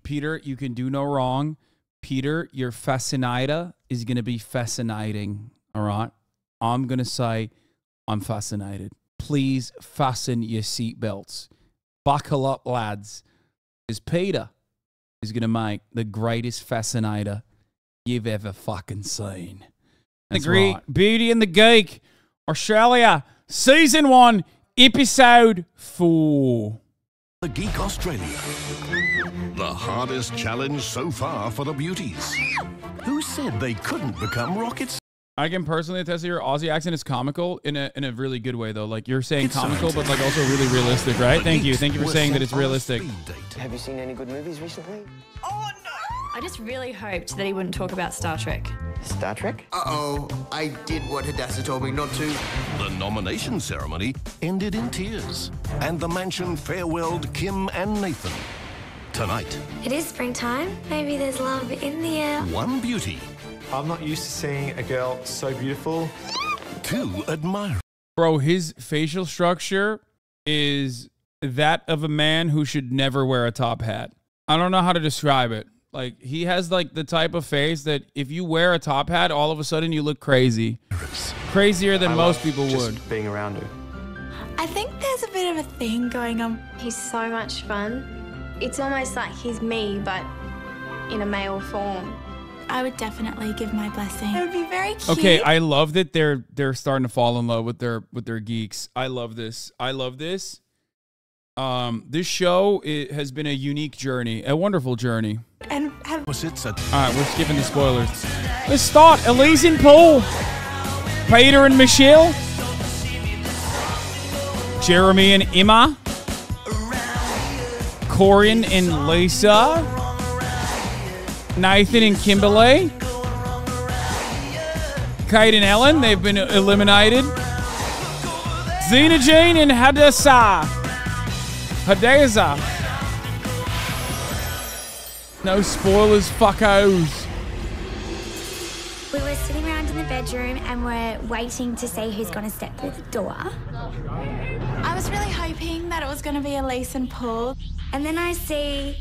Peter, you can do no wrong. Peter, your fascinator is going to be fascinating. All right. I'm going to say I'm fascinated. Please fasten your seatbelts. Buckle up, lads. Because Peter is going to make the greatest fascinator you've ever fucking seen. That's the great right. Beauty and the Geek, Australia, Season 1, Episode 4. The Geek Australia. The hardest challenge so far for the beauties. Who said they couldn't become rockets? I can personally attest that your Aussie accent is comical in a really good way, though. Like, you're saying comical, but like also really realistic, right? Thank you. Thank you for saying that it's realistic. Have you seen any good movies recently? Oh, no! I just really hoped that he wouldn't talk about Star Trek. Star Trek? Uh-oh, I did what Hadassah told me not to. The nomination ceremony ended in tears, and the mansion farewelled Kim and Nathan. Tonight, it is springtime. Maybe there's love in the air. One beauty. I'm not used to seeing a girl so beautiful. Two admire. Bro, his facial structure is that of a man who should never wear a top hat. I don't know how to describe it. Like, he has like the type of face that if you wear a top hat, all of a sudden you look crazy. Crazier than most people would. Being around her. I think there's a bit of a thing going on. He's so much fun. It's almost like he's me, but in a male form. I would definitely give my blessing. It would be very cute. Okay, I love that they're starting to fall in love with their geeks. I love this. I love this. This show has been a unique journey, a wonderful journey. And all right, we're skipping the spoilers. Let's start. Elise and Paul, Peter and Michelle, Jeremy and Emma, Corian and Lisa, Nathan and Kimberly, Kate and Ellen, they've been eliminated. Zena Jean and Hadassah. No spoilers, fuckos. We were sitting around in the bedroom and we're waiting to see who's going to step through the door. I was really hoping that it was going to be Elise and Paul. And then I see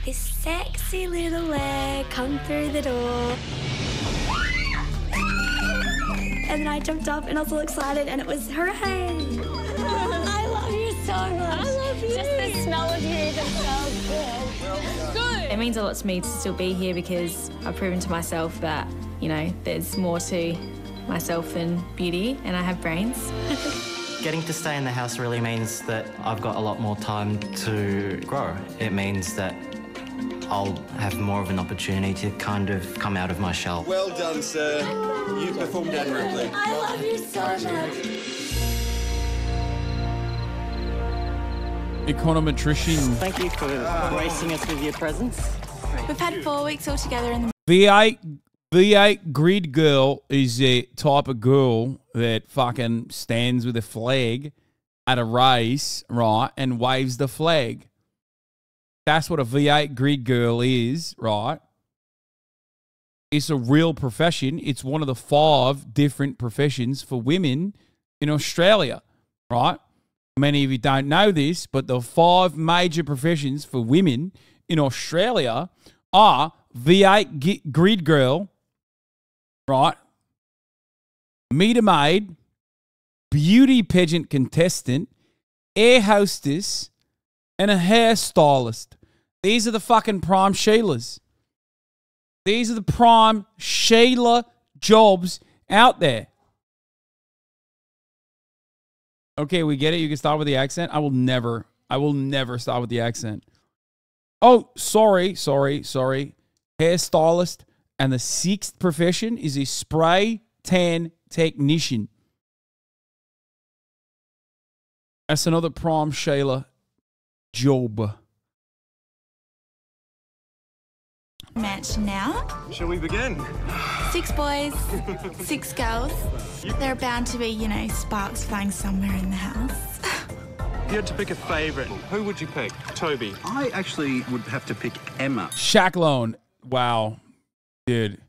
this sexy little leg come through the door. And then I jumped up and I was all excited and it was hooray! I love you so much. I love you. Just the smell of you just so good. It means a lot to me to still be here because I've proven to myself that, you know, there's more to myself than beauty and I have brains. Getting to stay in the house really means that I've got a lot more time to grow. It means that I'll have more of an opportunity to kind of come out of my shell. Well done, sir. You performed admirably. I love you so much. Econometrician. Thank you for gracing us with your presence. We've had 4 weeks all together in the V8 grid girl is a type of girl that fucking stands with a flag at a race, right, and waves the flag. That's what a V8 grid girl is, right? It's a real profession. It's one of the 5 different professions for women in Australia, right? Many of you don't know this, but the 5 major professions for women in Australia are V8 grid girl, right? Meter maid, beauty pageant contestant, air hostess, and a hairstylist. These are the fucking prime Sheilas. These are the prime Sheila jobs out there. Okay, we get it. You can start with the accent. I will never start with the accent. Oh, sorry. Hairstylist. And the 6th profession is a spray tan technician. That's another prime Sheila job. match now. Shall we begin? 6 boys, 6 girls. There are bound to be, you know, sparks flying somewhere in the house. If you had to pick a favourite, who would you pick? Toby. I actually would have to pick Emma. Shaq Lone. Wow. Dude.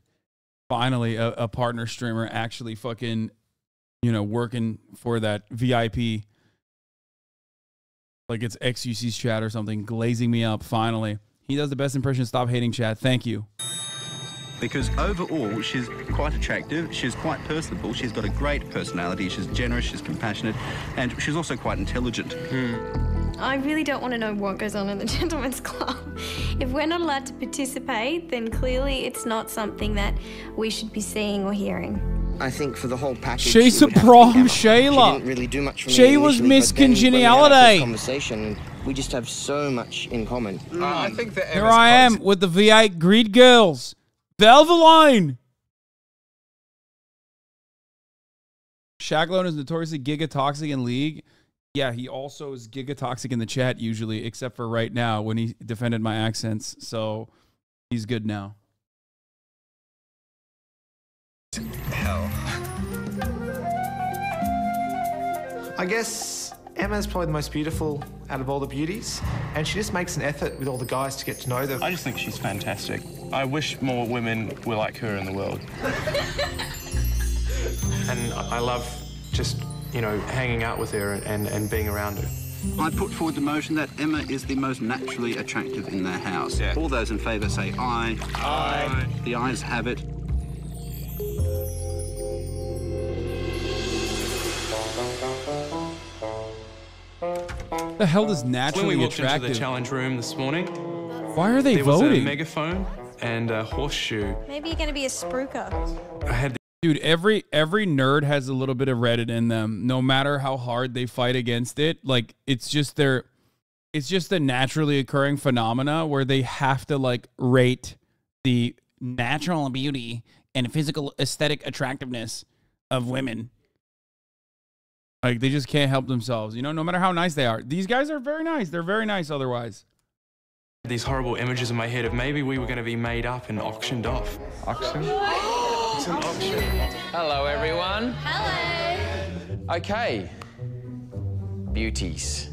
Finally, a partner streamer actually fucking, you know, working for that VIP. Like it's XUC's chat or something, glazing me up finally. He does the best impression. Stop hating, chat. Thank you. Because overall, she's quite attractive, she's quite personable, she's got a great personality, she's generous, she's compassionate, and she's also quite intelligent. I really don't want to know what goes on in the gentleman's club. If we're not allowed to participate, then clearly it's not something that we should be seeing or hearing. I think for the whole package, She's it a would have to be prom, Emma. Shayla. She didn't really do much for me She was initially, Miss but then when we had our Congeniality. first conversation, we just have so much in common. I think that Here I am with the V8 Greed Girls. Valvoline. Shaglone is notoriously gigatoxic in League. Yeah, he also is gigatoxic in the chat usually, except for right now when he defended my accents. So he's good now. Hell. I guess Emma's probably the most beautiful out of all the beauties, and she just makes an effort with all the guys to get to know them. I just think she's fantastic. I wish more women were like her in the world. And I love just, you know, hanging out with her and being around her. I put forward the motion that Emma is the most naturally attractive in their house. Yeah. All those in favour say aye. Aye. The ayes have it. The hell does naturally When we walked attractive? into the challenge room this morning, Why are they there was a voting? megaphone and a horseshoe. Maybe you're going to be a spruiker. I had Dude, every nerd has a little bit of Reddit in them, no matter how hard they fight against it. Like it's just a naturally occurring phenomena where they have to like rate the natural beauty and physical aesthetic attractiveness of women. Like they just can't help themselves, you know, no matter how nice they are. These guys are very nice. They're very nice otherwise. these horrible images in my head of maybe we were going to be made up and auctioned off. Auction? It's an auction. Hello, everyone. Hello. Okay. Beauties.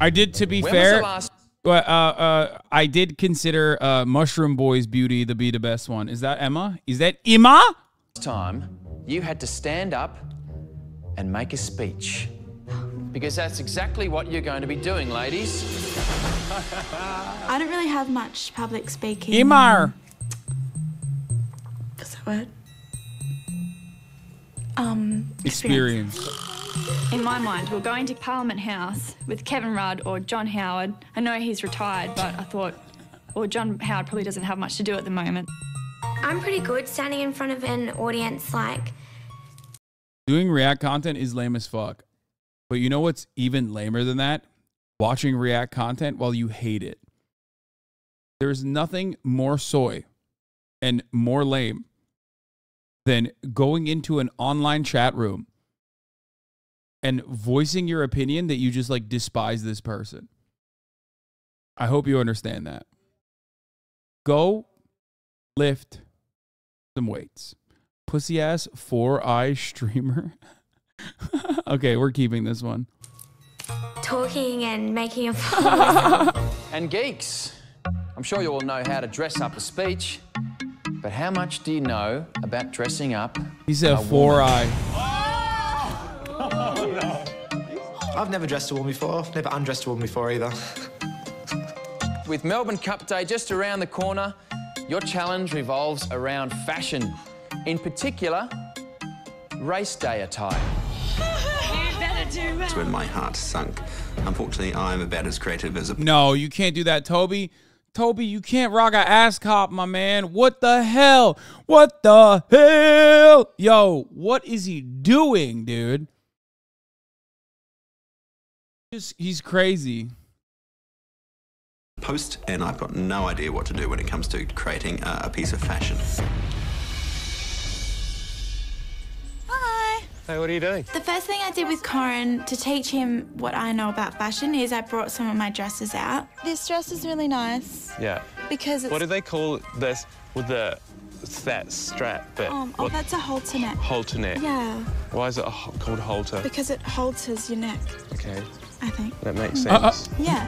I did, to be When fair, was the last... I did consider Mushroom Boy's beauty to be the best one. Is that Emma? Is that Emma? Time you had to stand up and make a speech. Because that's exactly what you're going to be doing, ladies. I don't really have much public speaking. Emma. What's that word? Experience. In my mind, we're going to Parliament House with Kevin Rudd or John Howard. I know he's retired, but I thought, well, John Howard probably doesn't have much to do at the moment. I'm pretty good standing in front of an audience like... Doing React content is lame as fuck. But you know what's even lamer than that? Watching React content while you hate it. There's nothing more soy and more lame than going into an online chat room and voicing your opinion that you just like despise this person. I hope you understand that. Go lift some weights. Pussy ass 4-eye streamer. Okay, we're keeping this one. Talking and making a fool. And geeks, I'm sure you all know how to dress up a speech, but how much do you know about dressing up? He said 4-eye. I've never dressed a woman before. I've never undressed a woman before either. With Melbourne Cup Day just around the corner, your challenge revolves around fashion. In particular, race day attire. That's when my heart sunk. Unfortunately, I'm about as creative as a... No, you can't do that, Toby. Toby, you can't rock a ass cop, my man. What the hell? What the hell? Yo, what is he doing, dude? He's crazy. Post, and I've got no idea what to do when it comes to creating a piece of fashion. Hi. Hey, what are you doing? The first thing I did with Corin to teach him what I know about fashion is I brought some of my dresses out. This dress is really nice. Yeah. Because it's... What do they call this with the... It's that strap, but... oh, that's a halter neck. Halter neck? Yeah. Why is it called halter? Because it halters your neck. Okay. I think. That makes sense. Yeah.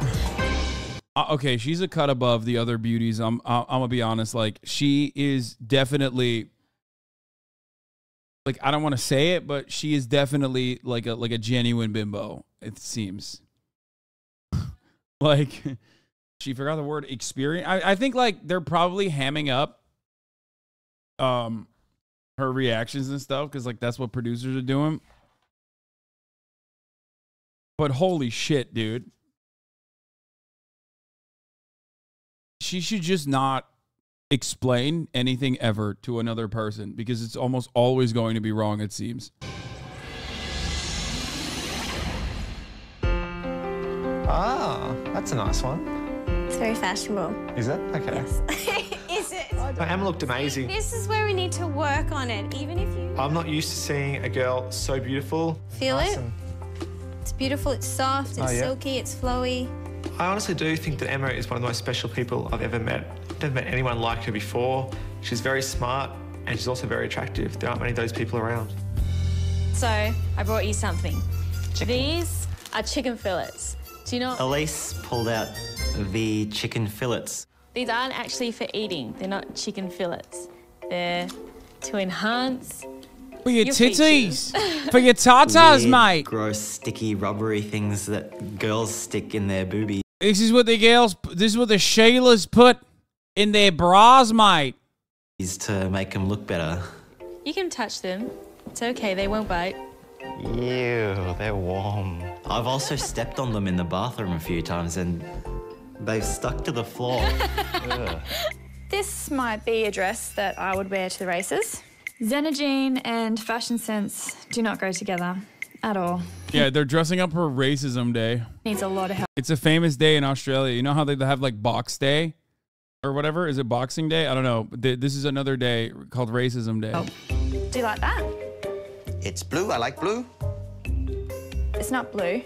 Okay, she's a cut above the other beauties. I'm gonna be honest. Like, she is definitely... Like, I don't want to say it, but she is definitely like a genuine bimbo, it seems. Like, She forgot the word experience. I think like they're probably hamming up her reactions and stuff because like that's what producers are doing. But holy shit, dude. She should just not explain anything ever to another person because it's almost always going to be wrong, it seems. Ah, that's a nice one. It's very fashionable. Is it? Okay. Yes. Is it? Emma looked amazing. This is where we need to work on it, even if you... I'm not used to seeing a girl so beautiful. Feel it? It's beautiful, it's soft, it's silky, it's flowy. I honestly do think that Emma is one of the most special people I've ever met. I've never met anyone like her before. She's very smart and she's also very attractive. There aren't many of those people around. So, I brought you something. These are chicken fillets. Do you know? Elise pulled out the chicken fillets. These aren't actually for eating. They're not chicken fillets. They're to enhance for your titties. For your tatas, mate. Gross, sticky, rubbery things that girls stick in their boobies. This is what the Sheilas put in their bras, mate. Is to make them look better. You can touch them. It's okay, they won't bite. Ew, they're warm. I've also stepped on them in the bathroom a few times and they've stuck to the floor. This might be a dress that I would wear to the races. Xenogene and fashion sense do not go together at all. Yeah, they're dressing up for Racism Day. Needs a lot of help. It's a famous day in Australia. You know how they have like Box Day or whatever? Is it Boxing Day? I don't know. This is another day called Racism Day. Oh. Do you like that? It's blue. I like blue. It's not blue.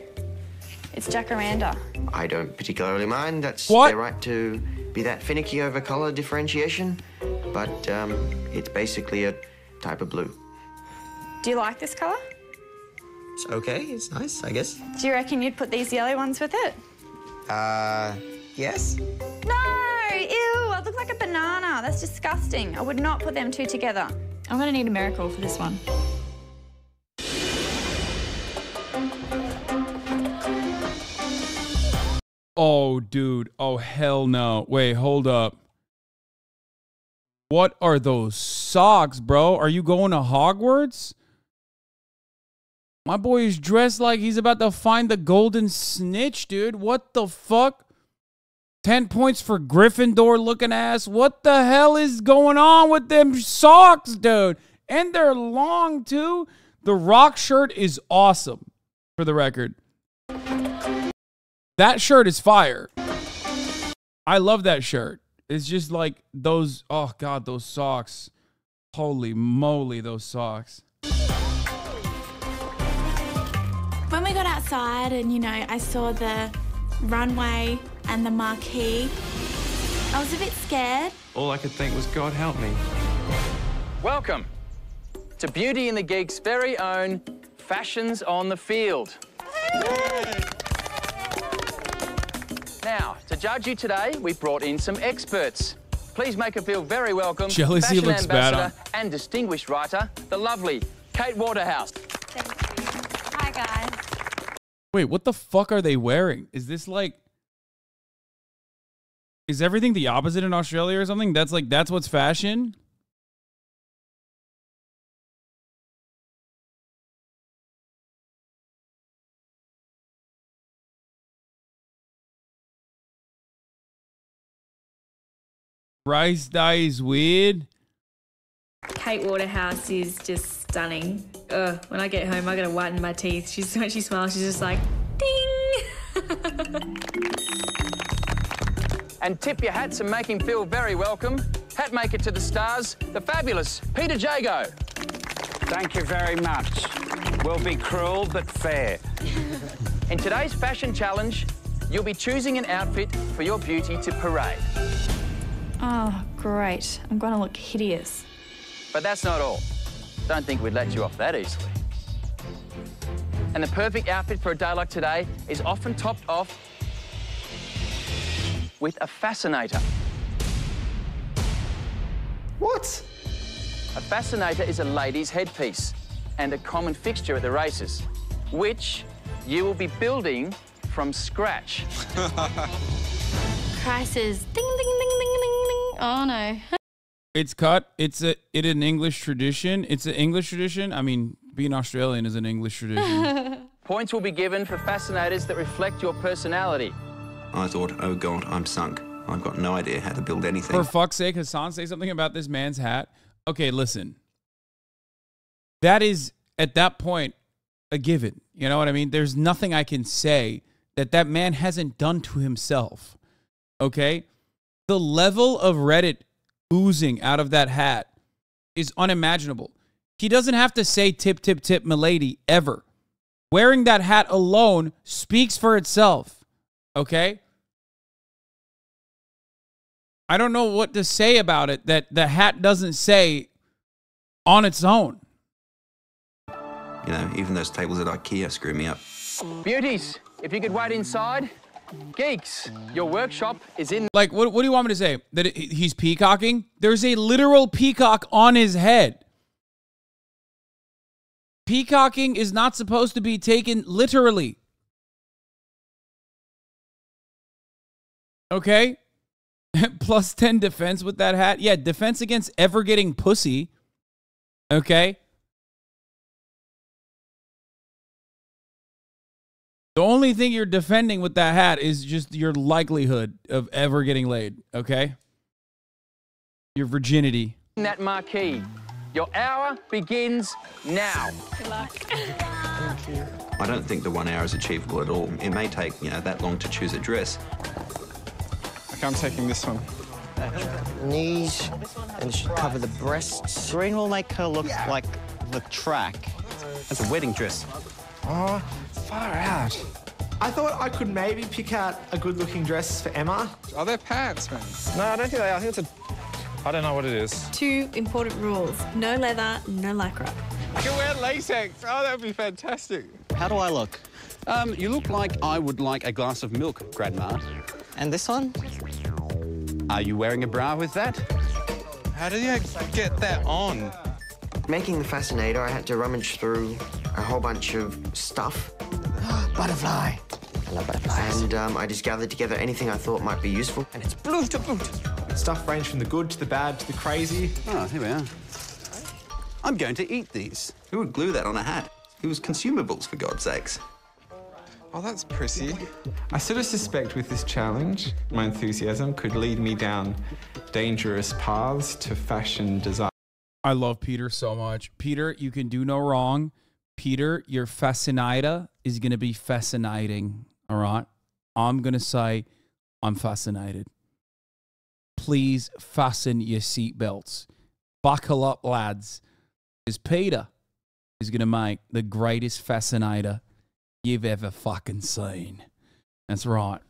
It's jacaranda. I don't particularly mind. That's What? their right to be that finicky over colour differentiation. But it's basically a type of blue. Do you like this colour? It's okay. It's nice, I guess. Do you reckon you'd put these yellow ones with it? Yes. No! Ew! I look like a banana. That's disgusting. I would not put them two together. I'm going to need a miracle for this one. Oh, dude. Oh, hell no. Wait, hold up. What are those socks, bro? Are you going to Hogwarts? My boy is dressed like he's about to find the golden snitch, dude. What the fuck? 10 points for Gryffindor looking ass. What the hell is going on with them socks, dude? And they're long, too. The rock shirt is awesome, for the record. That shirt is fire. I love that shirt. It's just like those, oh God, those socks. Holy moly, those socks. When we got outside and, you know, I saw the runway and the marquee, I was a bit scared. All I could think was, God help me. Welcome to Beauty and the Geek's very own Fashions on the Field. Now, to judge you today, we've brought in some experts. Please make her feel very welcome. Jealousy Fashion looks bad ambassador and distinguished writer, the lovely Kate Waterhouse. Hi, guys. Wait, what the fuck are they wearing? Is this like... Is everything the opposite in Australia or something? That's like, that's what's fashion? Rice dye is weird. Kate Waterhouse is just stunning. When I get home, I gotta whiten my teeth. When she smiles, she's just like, ding! And tip your hats and make him feel very welcome. Hat maker to the stars, the fabulous Peter Jago. Thank you very much. We'll be cruel but fair. In today's fashion challenge, you'll be choosing an outfit for your beauty to parade. Oh, great. I'm going to look hideous. But that's not all. Don't think we'd let you off that easily. And the perfect outfit for a day like today is often topped off with a fascinator. What? A fascinator is a lady's headpiece and a common fixture at the races, which you will be building from scratch. Prices. Ding, ding, ding, ding, ding, ding. Oh, no. It's cut. It's an English tradition. It's an English tradition. I mean, being Australian is an English tradition. Points will be given for fascinators that reflect your personality. I thought, oh God, I'm sunk. I've got no idea how to build anything. For fuck's sake, Hasan, say something about this man's hat. Okay, listen. That is, at that point, a given. You know what I mean? There's nothing I can say that man hasn't done to himself. Okay? The level of Reddit oozing out of that hat is unimaginable. He doesn't have to say tip, tip, tip, milady, ever. Wearing that hat alone speaks for itself. Okay? I don't know what to say about it that the hat doesn't say on its own. You know, even those tables at IKEA screw me up. Beauties, if you could wait inside. Geeks, your workshop is in... Like, what do you want me to say? That he's peacocking? There's a literal peacock on his head. Peacocking is not supposed to be taken literally. Okay? Plus 10 defense with that hat. Yeah, defense against ever getting pussy. Okay? The only thing you're defending with that hat is just your likelihood of ever getting laid, okay? Your virginity. That marquee. Your hour begins now. Good luck. Thank you. I don't think the 1 hour is achievable at all. It may take, that long to choose a dress. Okay, I'm taking this one. Knees, and it should cover the breasts. Green will make her look like the track. That's a wedding dress. Oh, far out. I thought I could maybe pick out a good-looking dress for Emma. Are they pants, man? No, I don't think they are. I think it's I don't know what it is. 2 important rules. No leather, no lycra. I can wear latex. Oh, that would be fantastic. How do I look? You look like I would like a glass of milk, Grandma. And this one? Are you wearing a bra with that? How did you get that on? Making the fascinator, I had to rummage through a whole bunch of stuff. Butterfly. I love butterflies. And I just gathered together anything I thought might be useful. And it's blue to boot. Stuff ranged from the good to the bad to the crazy. Oh, here we are. I'm going to eat these. Who would glue that on a hat? It was consumables, for God's sakes. Oh, that's prissy. I sort of suspect with this challenge, my enthusiasm could lead me down dangerous paths to fashion design. I love Peter so much. Peter, you can do no wrong. Peter, your fascinator is going to be fascinating, all right? I'm going to say I'm fascinated. Please fasten your seatbelts. Buckle up, lads, because Peter is going to make the greatest fascinator you've ever fucking seen. That's right.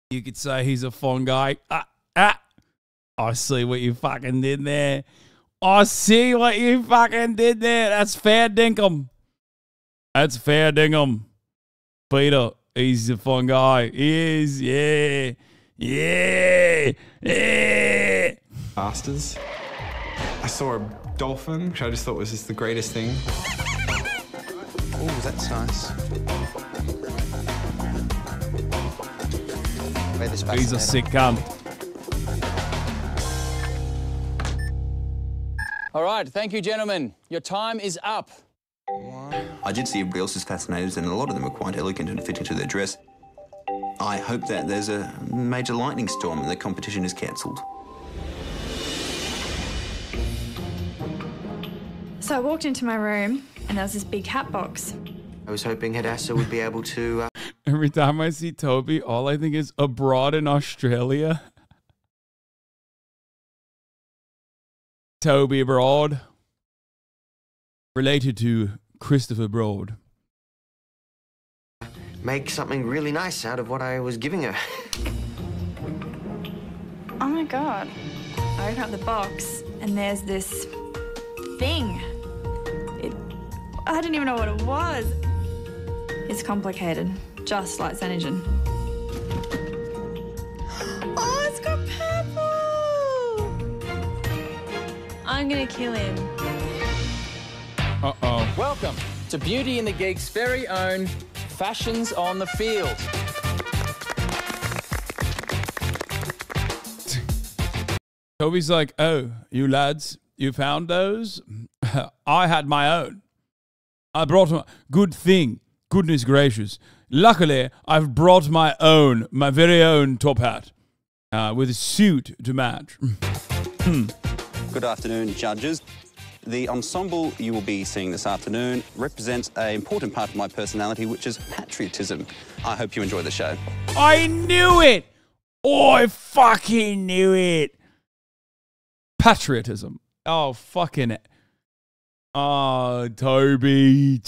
You could say he's a fun guy. I see what you fucking did there. I see what you fucking did there. That's fair dinkum. That's fair dinkum. Peter, he's a fun guy. He is, yeah. Yeah. Yeah. Bastards. I saw a dolphin, which I just thought was just the greatest thing. Oh, that's nice. He's a sick cunt. All right, thank you, gentlemen. Your time is up. I did see everybody else's fascinators, and a lot of them are quite elegant and fit into their dress. I hope that there's a major lightning storm and the competition is cancelled. So I walked into my room and there was this big hat box. I was hoping Hadassah would be able to... Every time I see Toby, all I think is abroad in Australia. Toby Broad. Related to Christopher Broad. make something really nice out of what I was giving her. Oh my God. I open up the box and there's this thing. I didn't even know what it was. It's complicated, just like Xenogen. Oh, it's got purple! I'm gonna kill him. Uh-oh. Welcome to Beauty and the Geek's very own Fashions on the Field. Toby's like, oh, you lads, you found those? I had my own. I brought my good thing. Goodness gracious. Luckily, I've brought my very own top hat with a suit to match. Good afternoon, judges. The ensemble you will be seeing this afternoon represents an important part of my personality, which is patriotism. I hope you enjoy the show. I knew it! Oh, I fucking knew it! Patriotism. Oh, fucking it. Oh, Toby.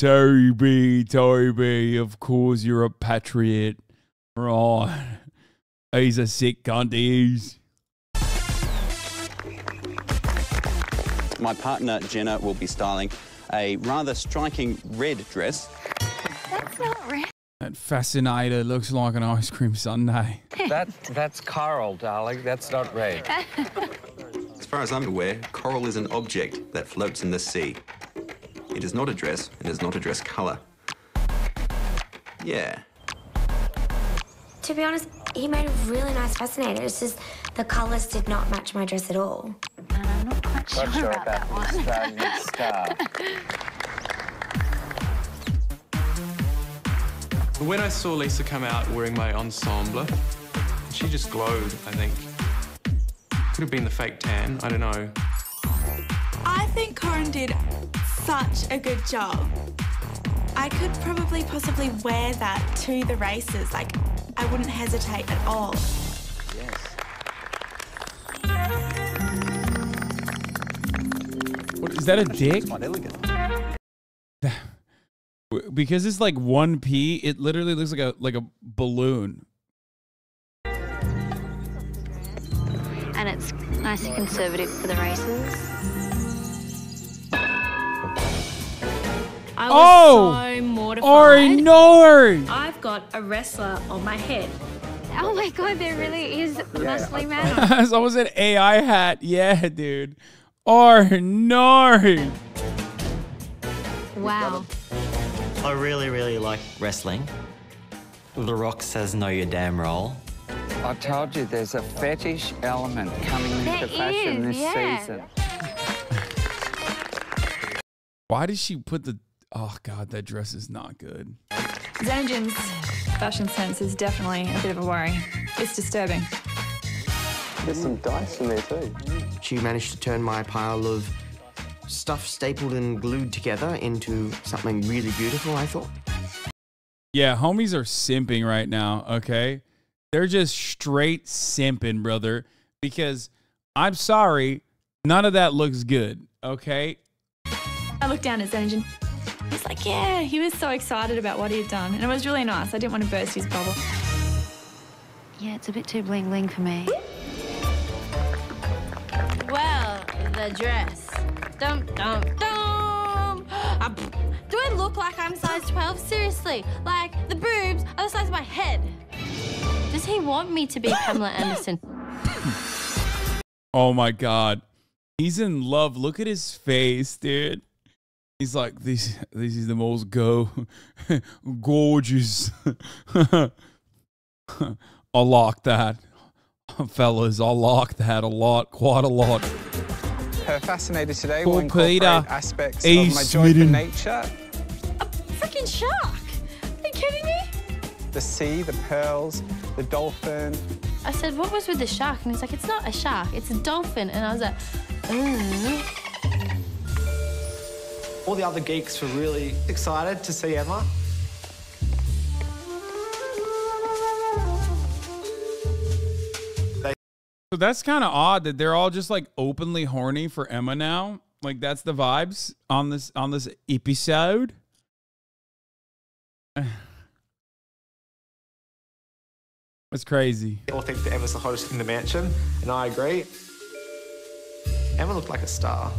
Of course you're a patriot. Right. He's a sick cunt, he is. My partner, Jenna, will be styling a rather striking red dress. That's not red. That fascinator looks like an ice cream sundae. That's coral, darling. That's not red. As far as I'm aware, coral is an object that floats in the sea. It is not a dress, and it is not a dress colour. Yeah. To be honest, he made a really nice fascinator. It's just the colours did not match my dress at all. And I'm not quite sure about that one. Australian star. When I saw Lisa come out wearing my ensemble, she just glowed, I think. Could have been the fake tan, I don't know. I think Corin did such a good job. I could probably possibly wear that to the races. Like, I wouldn't hesitate at all. What, is that a dick? Quite elegant. Because it's like 1p, it literally looks like a balloon. And it's nice and conservative for the races. I was so mortified. Oh no! I've got a wrestler on my head. Oh my god, there really is muscly man. Someone said AI hat. Yeah, dude. Oh no! Wow. I really, really like wrestling. The Rock says know your damn role. I told you there's a fetish element coming into fashion this season. Why did she put the... Oh, God, that dress is not good. Xenogen's fashion sense is definitely a bit of a worry. It's disturbing. There's some dice in there too. She managed to turn my pile of stuff stapled and glued together into something really beautiful, I thought. Yeah, homies are simping right now, okay? They're just straight simping, brother. Because, I'm sorry, none of that looks good, okay? I looked down at Xenogen. He's like, yeah, he was so excited about what he had done. And it was really nice. I didn't want to burst his bubble. Yeah, it's a bit too bling bling for me. Well, the dress. Dum, dum, dum. Do I look like I'm size 12? Seriously, like the boobs are the size of my head. Does he want me to be Pamela Anderson? Oh, my God. He's in love. Look at his face, dude. He's like, this is the most gorgeous. I like that. Fellas, I like that a lot, quite a lot. Her fascinator today Poor will incorporate Peter. aspects He's of my joy for smitten. nature. A freaking shark! Are you kidding me? The sea, the pearls, the dolphin. I said, what was with the shark? And he's like, it's not a shark, it's a dolphin. And I was like, All the other geeks were really excited to see Emma. So that's kind of odd that they're all just like openly horny for Emma now. Like that's the vibes on this episode. It's crazy. They all think that Emma's the hottest in the mansion, and I agree. Emma looked like a star.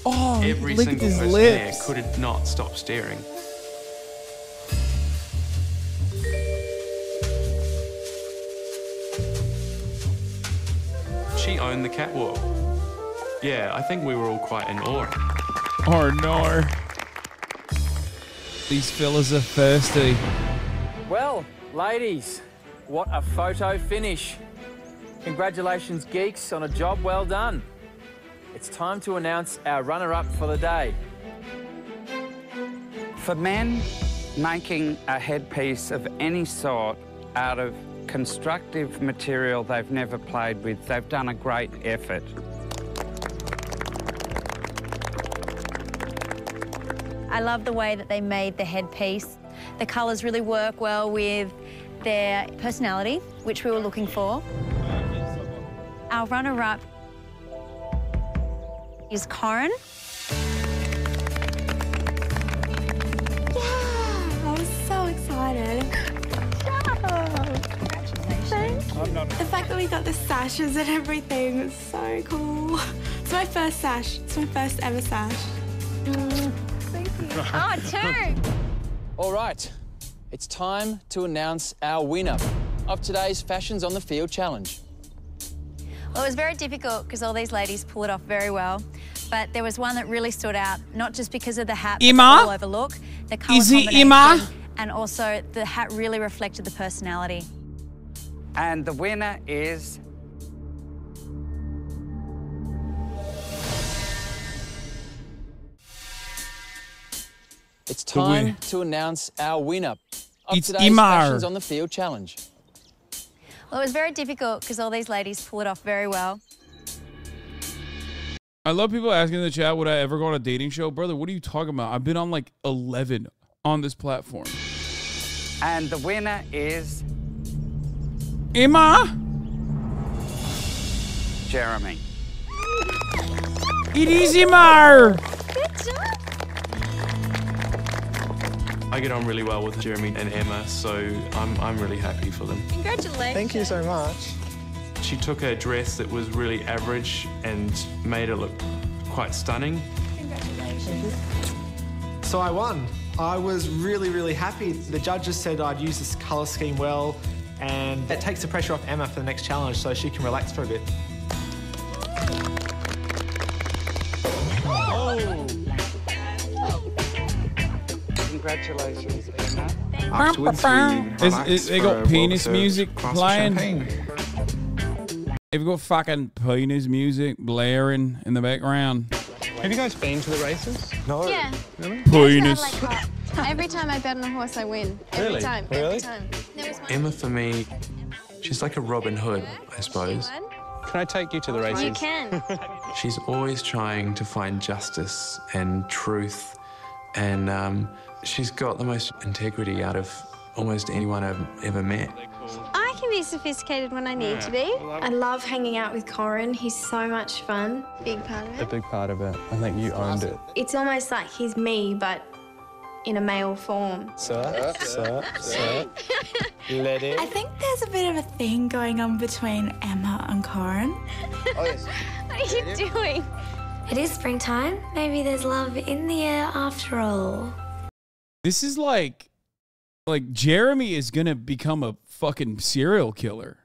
Oh, Every look at single his person lips. there could not stop staring. She owned the catwalk. Yeah, I think we were all quite in awe. Oh no. These fellas are thirsty. Well, ladies, what a photo finish. Congratulations, geeks, on a job well done. It's time to announce our runner-up for the day. For men, making a headpiece of any sort out of constructive material they've never played with, they've done a great effort. I love the way that they made the headpiece. The colours really work well with their personality, which we were looking for. Our runner-up is Corin. Yeah, I was so excited. Congratulations. The fact that we got the sashes and everything was so cool. It's my first sash. It's my first ever sash. Thank you. Oh, 2. All right, it's time to announce our winner of today's Fashions on the Field challenge. Well, it was very difficult because all these ladies pull it off very well. But there was one that really stood out, not just because of the hat, but the all-over look, the colour combination, and also the hat really reflected the personality. And the winner is... It's time to announce our winner of It's today's Imar. Fashions on the Field challenge. Well, it was very difficult because all these ladies pull it off very well. I love people asking in the chat, would I ever go on a dating show? Brother, what are you talking about? I've been on like 11 on this platform. And the winner is... Emma? Jeremy. It is Emma! Good job. I get on really well with Jeremy and Emma, so I'm really happy for them. Congratulations. Thank you so much. She took a dress that was really average and made it look quite stunning. Congratulations. So I won. I was really, really happy. The judges said I'd use this colour scheme well, and that takes the pressure off Emma for the next challenge so she can relax for a bit. Oh! Congratulations, Emma. Afterwards, They got penis music playing. They've got fucking penis music blaring in the background. Have you guys been to the races? No. Yeah. Really? Penis. Every time I bet on a horse, I win. Every Really? time. Really? Every time. There was one. Emma, for me, she's like a Robin Hood, I suppose. Can I take you to the races? You can. She's always trying to find justice and truth, and she's got the most integrity out of almost anyone I've ever met. I can be sophisticated when I need to be. I love hanging out with Corin. He's so much fun. Big part of A it. big part of it. I think you owned it. It's almost like he's me, but in a male form. Sir. Let it. I think there's a bit of a thing going on between Emma and Corin. What are you doing? It is springtime. Maybe there's love in the air after all. This is like Jeremy is gonna become a fucking serial killer.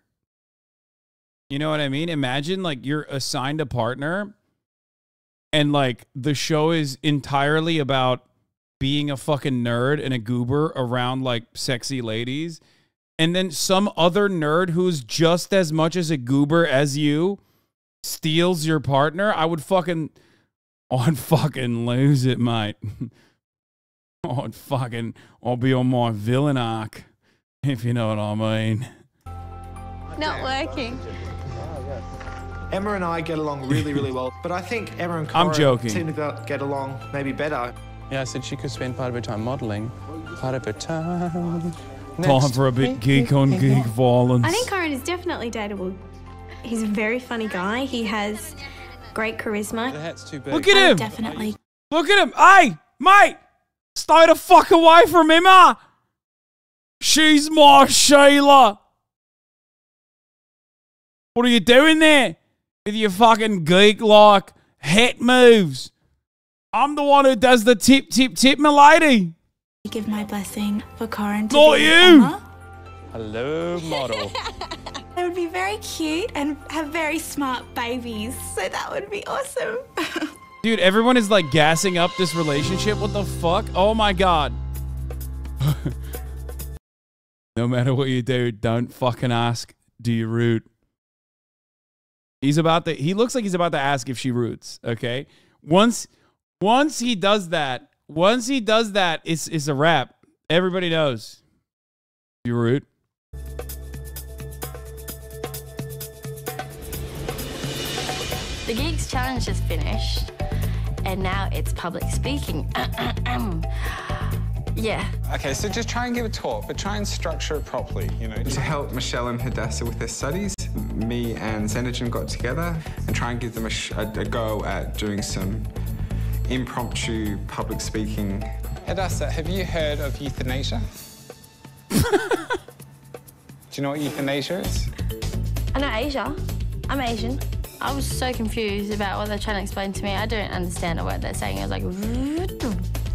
You know what I mean? Imagine like you're assigned a partner and like the show is entirely about being a fucking nerd and a goober around like sexy ladies. And then some other nerd who's just as much as a goober as you steals your partner. I'd fucking lose it, mate. I'll be on my villain arc, if you know what I mean. Not working. Emma and I get along really, really well, but I think Emma and I'm Corin joking. seem to get along maybe better. Yeah, I said she could spend part of her time modelling, part of her time... Time for a bit geek on geek violence. I think Corin is definitely dateable. He's a very funny guy. He has great charisma. The hat's too big. Look at him. Definitely. Look at him. Hey, mate. Stay the fuck away from Emma. She's my Sheila. What are you doing there with your fucking geek-like hat moves? I'm the one who does the tip, tip, tip, milady. I give my blessing for Corin to Not be you. Emma. Hello, model. They would be very cute and have very smart babies, so that would be awesome. Dude, everyone is like gassing up this relationship. What the fuck? Oh my god. No matter what you do, don't fucking ask, do you root? He looks like he's about to ask if she roots, okay? Once he does that, it's a wrap. Everybody knows. You root. The Geeks challenge is finished, and now it's public speaking. Yeah. Okay, so just try and give a talk, but try and structure it properly, you know. To help Michelle and Hadassah with their studies, me and Xenogen got together and try and give them a go at doing some impromptu public speaking. Hadassah, have you heard of euthanasia? Do you know what euthanasia is? I know Asia. I'm Asian. I was so confused about what they're trying to explain to me. I don't understand a word they're saying. I was like...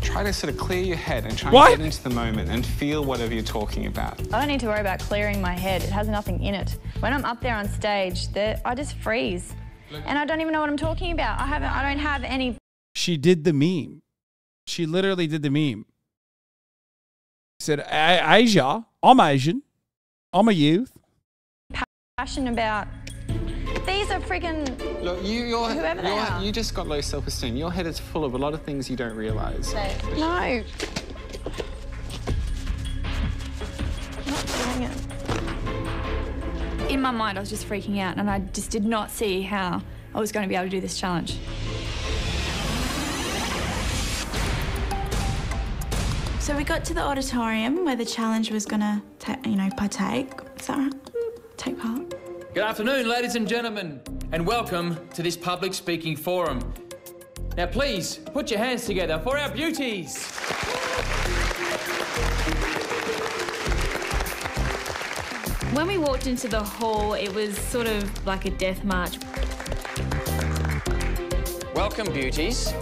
Try to sort of clear your head and try and get into the moment and feel whatever you're talking about. I don't need to worry about clearing my head. It has nothing in it. When I'm up there on stage, I just freeze. And I don't even know what I'm talking about. I don't have any... She did the meme. She literally did the meme. Said, Asia, I'm Asian. I'm a youth. Passion about... These are freaking... Look, whoever they are. You just got low self-esteem. Your head is full of a lot of things you don't realise. No. I'm not doing it. In my mind, I was just freaking out, and I just did not see how I was going to be able to do this challenge. So we got to the auditorium where the challenge was going to, partake. Is that right? Take part. Good afternoon, ladies and gentlemen, and welcome to this public speaking forum. Now, please put your hands together for our beauties. When we walked into the hall, it was sort of like a death march. Welcome, beauties.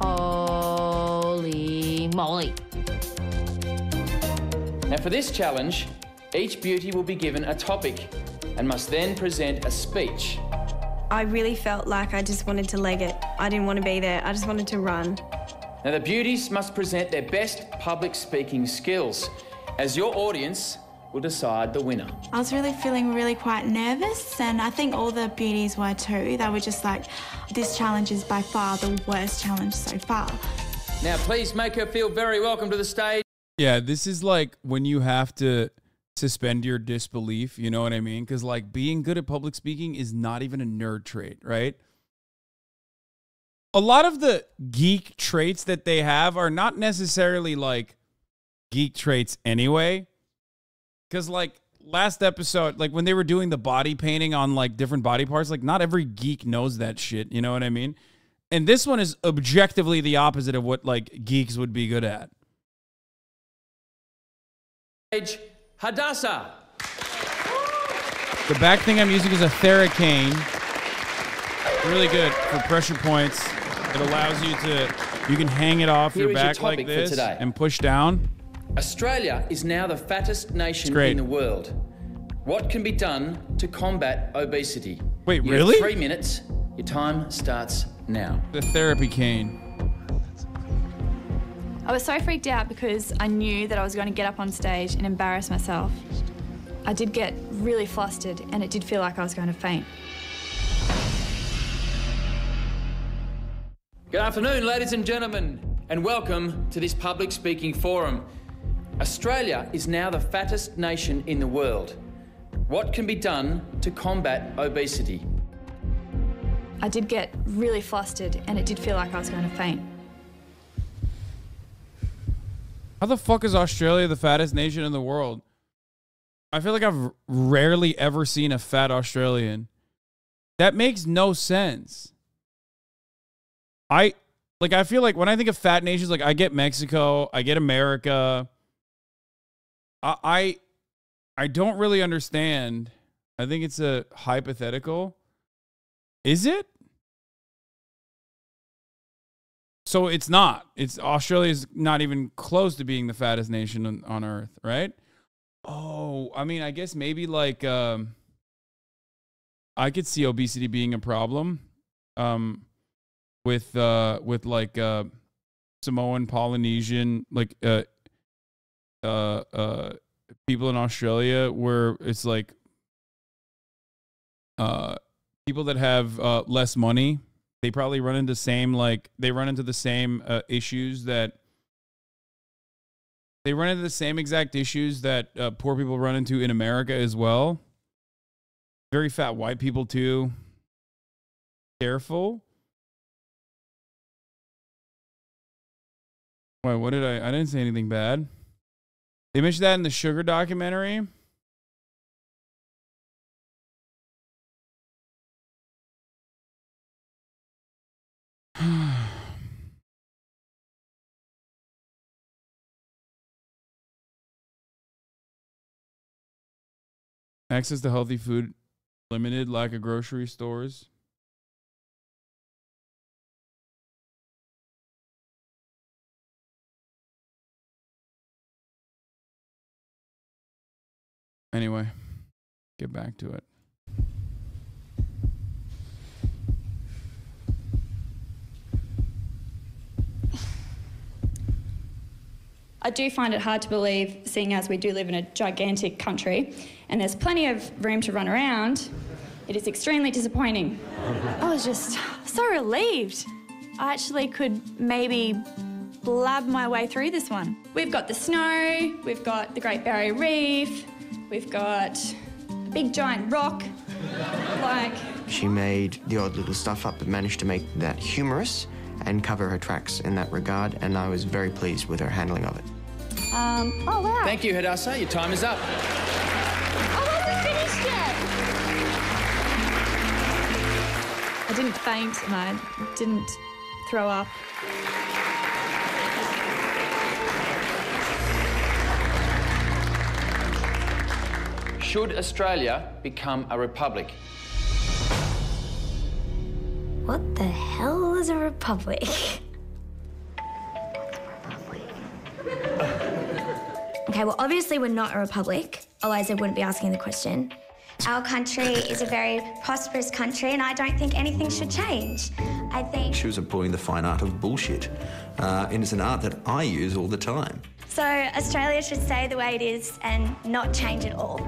Holy moly. Now, for this challenge, each beauty will be given a topic and must then present a speech. I really felt like I just wanted to leg it. I didn't want to be there. I just wanted to run. Now, the beauties must present their best public speaking skills, as your audience will decide the winner. I was really feeling quite nervous, and I think all the beauties were too. They were just like, this challenge is by far the worst challenge so far. Now, please make her feel very welcome to the stage. Yeah, this is like when you have to suspend your disbelief, you know what I mean? Because like being good at public speaking is not even a nerd trait, right? A lot of the geek traits that they have are not necessarily like geek traits anyway. Because like last episode, like when they were doing the body painting on like different body parts, like not every geek knows that shit, you know what I mean? And this one is objectively the opposite of what like geeks would be good at. Hadassah. The back thing I'm using is a Theracane. Really good for pressure points. It allows you can hang it off your back like this and push down. Australia is now the fattest nation in the world. What can be done to combat obesity? Wait, you really? Have 3 minutes. Your time starts now. The therapy cane. I was so freaked out because I knew that I was going to get up on stage and embarrass myself. I did get really flustered, and it did feel like I was going to faint. Good afternoon, ladies and gentlemen, and welcome to this public speaking forum. Australia is now the fattest nation in the world. What can be done to combat obesity? I did get really flustered, and it did feel like I was going to faint. How the fuck is Australia the fattest nation in the world? I feel like I've rarely ever seen a fat Australian. That makes no sense. I feel like when I think of fat nations, like I get Mexico, I get America. I don't really understand. I think it's a hypothetical. Is it? So it's not. Australia's not even close to being the fattest nation on Earth, right? Oh, I mean, I guess maybe like I could see obesity being a problem with like Samoan, Polynesian, like people in Australia where it's like people that have less money, they probably run into the same issues that they run into the same exact issues that poor people run into in America as well. Very fat white people too. Careful. Wait, what did I didn't say anything bad. They mentioned that in the sugar documentary. Access to healthy food limited, lack of grocery stores. Anyway, get back to it. I do find it hard to believe, seeing as we do live in a gigantic country and there's plenty of room to run around, it is extremely disappointing. I was just so relieved. I actually could maybe blab my way through this one. We've got the snow, we've got the Great Barrier Reef, we've got a big giant rock, like... She made the odd little stuff up but managed to make that humorous and cover her tracks in that regard, and I was very pleased with her handling of it. Oh, wow. Thank you, Hadassah. Your time is up. I wasn't finished yet. I didn't faint and I didn't throw up. Should Australia become a republic? What the hell is a republic? Okay, well, obviously we're not a republic, otherwise I wouldn't be asking the question. Our country is a very prosperous country, and I don't think anything should change. I think... She was employing the fine art of bullshit, and it's an art that I use all the time. So Australia should stay the way it is and not change at all.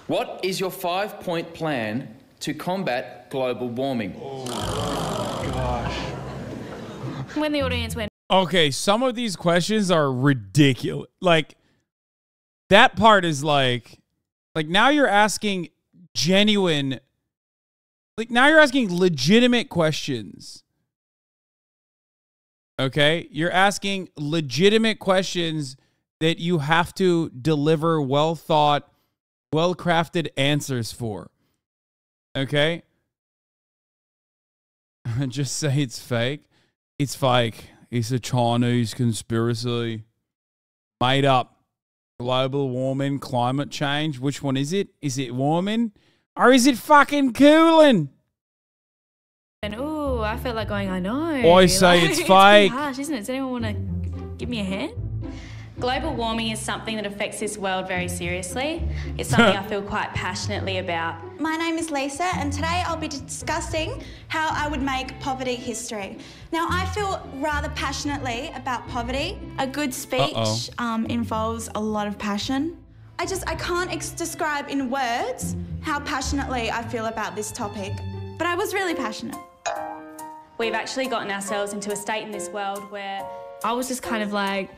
What is your 5-point plan to combat global warming? Oh, gosh. When the audience went... Okay, some of these questions are ridiculous. Like, that part is like now you're asking genuine... Like, now you're asking legitimate questions. Okay? You're asking legitimate questions that you have to deliver well-thought, well-crafted answers for. Okay? Just say it's fake. It's fake. It's a Chinese conspiracy. Made up. Global warming, climate change. Which one is it? Is it warming? Or is it fucking cooling? And ooh, I felt like going, I know. I say it's fake. It's harsh, isn't it? Does anyone want to give me a hand? Global warming is something that affects this world very seriously. It's something I feel quite passionately about. My name is Lisa, and today I'll be discussing how I would make poverty history. Now, I feel rather passionately about poverty. A good speech involves a lot of passion. I can't describe in words how passionately I feel about this topic, but I was really passionate. We've actually gotten ourselves into a state in this world where I was just kind of like,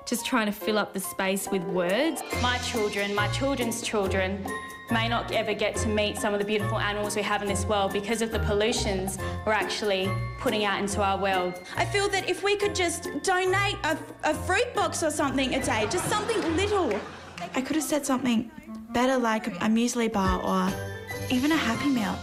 just trying to fill up the space with words. My children, my children's children may not ever get to meet some of the beautiful animals we have in this world because of the pollutions we're actually putting out into our world. I feel that if we could just donate a fruit box or something a day, just something little. I could have said something better like a muesli bar or even a Happy Meal.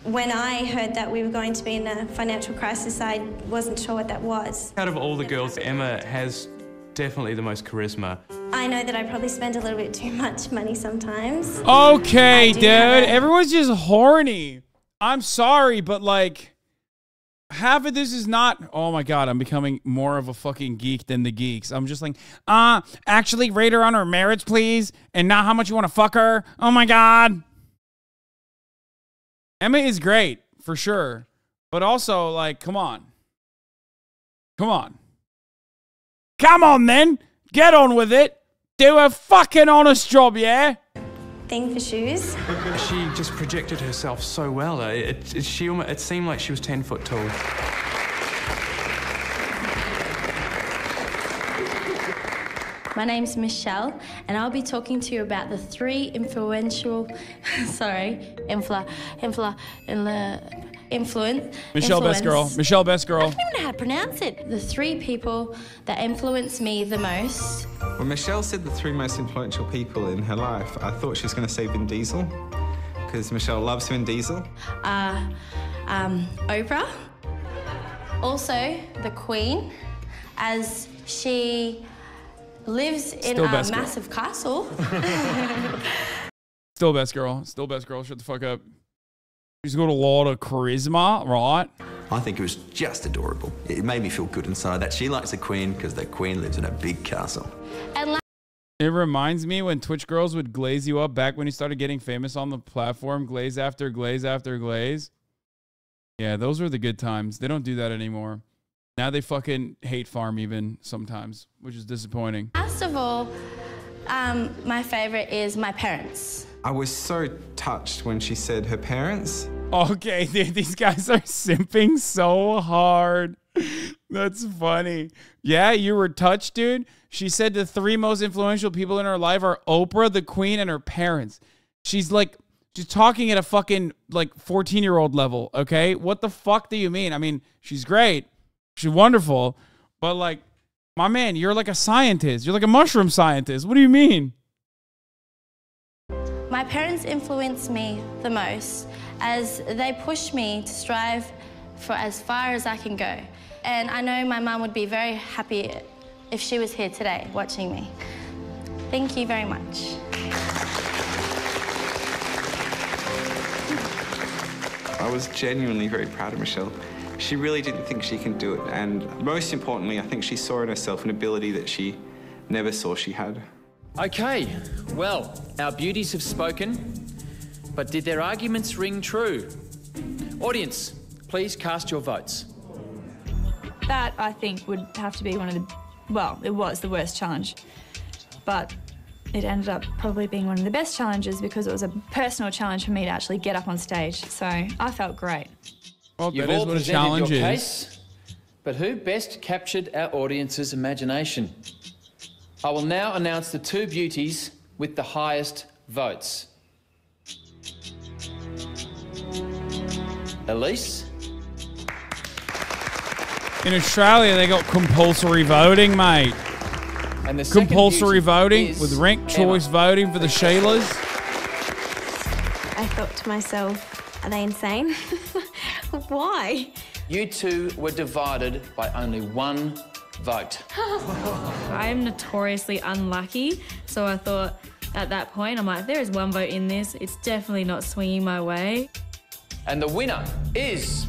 When I heard that we were going to be in a financial crisis, I wasn't sure what that was. Out of all the girls, Emma has definitely the most charisma. I know that I probably spend a little bit too much money sometimes. Okay, dude. Everyone's just horny. I'm sorry, but like, half of this is not... Oh my God, I'm becoming more of a fucking geek than the geeks. I'm just like, actually rate her on her merits, please, and not how much you want to fuck her. Oh my God. Emma is great. for sure. But also, like, come on. Come on. Come on, then. Get on with it. Do a fucking honest job, yeah? Thing for shoes. She just projected herself so well. It seemed like she was 10 foot tall. My name's Michelle, and I'll be talking to you about the 3 influential, Michelle Best Girl. Michelle Best Girl. I don't even know how to pronounce it. The 3 people that influence me the most. When Michelle said the 3 most influential people in her life, I thought she was going to say Vin Diesel, because Michelle loves Vin Diesel. Oprah. Also, the Queen, as she lives in Still a Best Girl. massive castle. Still Best Girl. Still Best Girl. Shut the fuck up. She's got a lot of charisma, right? I think it was just adorable. It made me feel good inside that she likes the Queen because the Queen lives in a big castle. And it reminds me when Twitch girls would glaze you up back when you started getting famous on the platform. Glaze after glaze after glaze. Yeah, those were the good times. They don't do that anymore. Now they fucking hate farm even sometimes, which is disappointing. First of all, my favorite is my parents. I was so touched when she said her parents. Okay, dude, these guys are simping so hard. That's funny. Yeah, you were touched, dude. She said the 3 most influential people in her life are Oprah, the Queen, and her parents. She's talking at a fucking, like, 14-year-old level, okay? What the fuck do you mean? I mean, she's great. She's wonderful. But, like, my man, you're like a scientist. You're like a mushroom scientist. What do you mean? My parents influence me the most as they push me to strive for as far as I can go. And I know my mum would be very happy if she was here today watching me. Thank you very much. I was genuinely very proud of Michelle. She really didn't think she can do it, and most importantly, I think she saw in herself an ability that she never saw she had. Okay, well, our beauties have spoken, but did their arguments ring true? Audience, please cast your votes. That, I think, would have to be one of the... Well, it was the worst challenge. But it ended up probably being one of the best challenges because it was a personal challenge for me to actually get up on stage. So I felt great. Well, You've that is all what a presented challenge your is. case, but who best captured our audience's imagination? I will now announce the 2 beauties with the highest votes. Elise? In Australia, they got compulsory voting, mate. And the second Compulsory beauty voting is with ranked choice voting for the Sheilas. I thought to myself, are they insane? Why? You 2 were divided by only 1 vote. I'm notoriously unlucky, so I thought at that point, I'm like, there is 1 vote in this. It's definitely not swinging my way. And the winner is...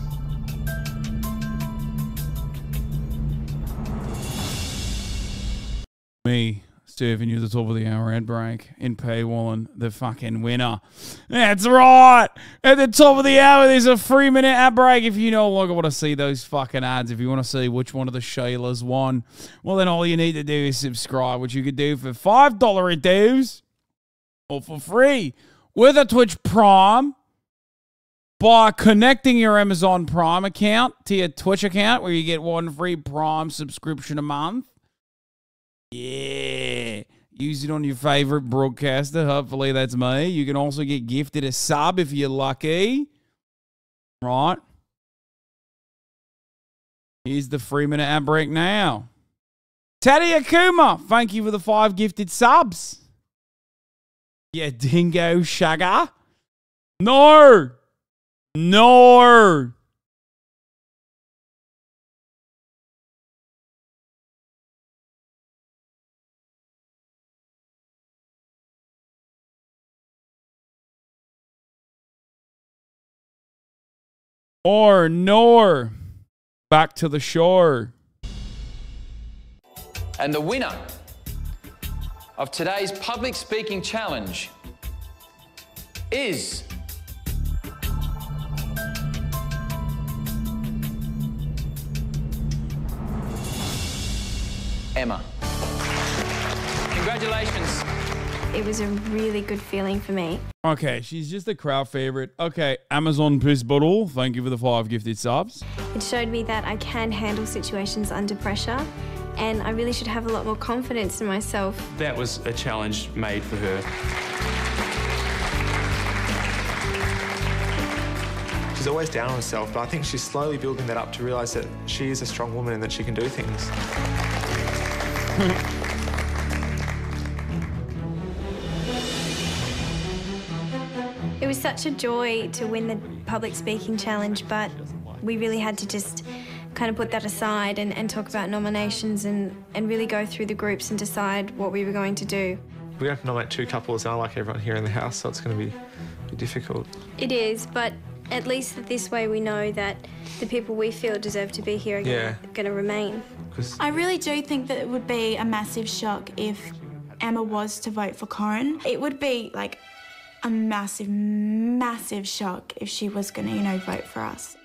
Me, serving you the top of the hour ad break in paywalling the fucking winner. That's right. At the top of the hour, there's a 3-minute ad break. If you no longer want to see those fucking ads, if you want to see which one of the Sheilas won, well, then all you need to do is subscribe, which you could do for $5 dues or for free with a Twitch Prime by connecting your Amazon Prime account to your Twitch account, where you get 1 free Prime subscription a month. Yeah. Use it on your favorite broadcaster. Hopefully that's me. You can also get gifted a sub if you're lucky. Right. Here's the 3-minute ad break now. Taddy Akuma, thank you for the 5 gifted subs. Yeah, dingo shagger. No. No. Nor. Back to the shore. And the winner of today's public speaking challenge is... Emma. Congratulations. It was a really good feeling for me. Okay, she's just a crowd favorite. Okay, Amazon Piss Bottle, thank you for the 5 gifted subs. It showed me that I can handle situations under pressure, and I really should have a lot more confidence in myself. That was a challenge made for her. She's always down on herself, but I think she's slowly building that up to realise that she is a strong woman and that she can do things. It was such a joy to win the public speaking challenge, but we really had to just kind of put that aside and talk about nominations and really go through the groups and decide what we were going to do. We're going to nominate 2 couples, and I like everyone here in the house, so it's going to be difficult. It is, but at least this way we know that the people we feel deserve to be here are going to remain. I really do think that it would be a massive shock if Emma was to vote for Corin. It would be like a massive, massive shock if she was going to, you know, vote for us.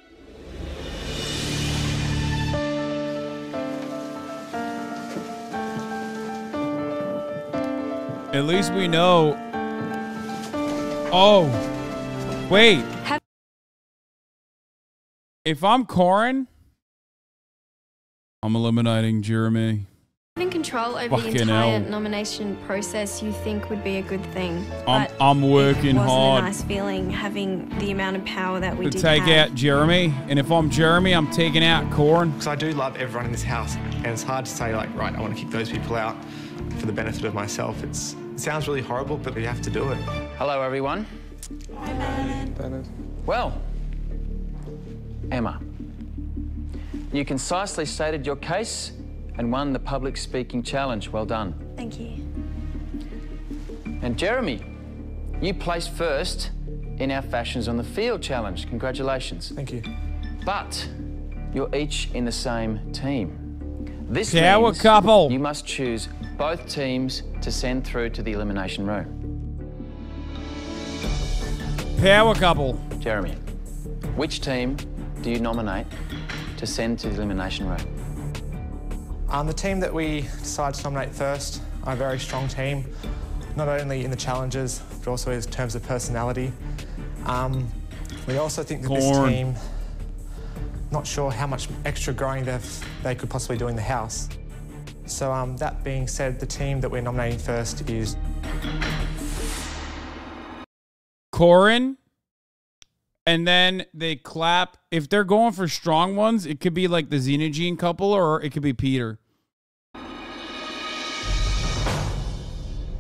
At least we know. Oh, wait. If I'm Corin, I'm eliminating Jeremy. Having control over the entire nomination process, you think would be a good thing. I'm working hard. It wasn't hard a nice feeling having the amount of power that we to did take have. out Jeremy. And if I'm Jeremy, I'm taking out Corin. Because I do love everyone in this house, and it's hard to say, like, right, I want to keep those people out for the benefit of myself. It sounds really horrible, but we have to do it. Hello, everyone. Hi, Bernard. Well, Emma, you concisely stated your case and won the public speaking challenge. Well done. Thank you. And Jeremy, you placed first in our Fashions on the Field challenge. Congratulations. Thank you. But you're each in the same team. This Power means couple. You must choose both teams to send through to the elimination room. Power couple. Jeremy, which team do you nominate to send to the elimination room? The team that we decided to nominate first are a very strong team, not only in the challenges, but also in terms of personality. We also think that this team, not sure how much extra growing they could possibly do in the house. So that being said, the team that we're nominating first is Corin. And then they clap. If they're going for strong ones, it could be like the Xenogene couple, or it could be Peter.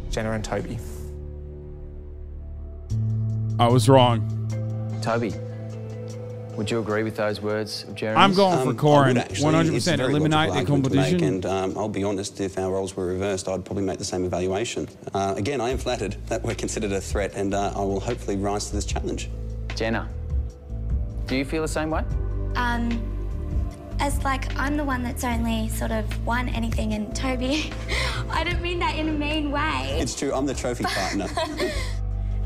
Jenna and Toby. I was wrong. Toby, would you agree with those words of Jeremy? I'm going for Corin. 100%. 100%. Eliminate the competition. And I'll be honest, if our roles were reversed, I'd probably make the same evaluation. Again, I am flattered that we're considered a threat, and I will hopefully rise to this challenge. Jenna, do you feel the same way? As like, I'm the one that's only sort of won anything, and Toby, I don't mean that in a mean way. It's true, I'm the trophy partner.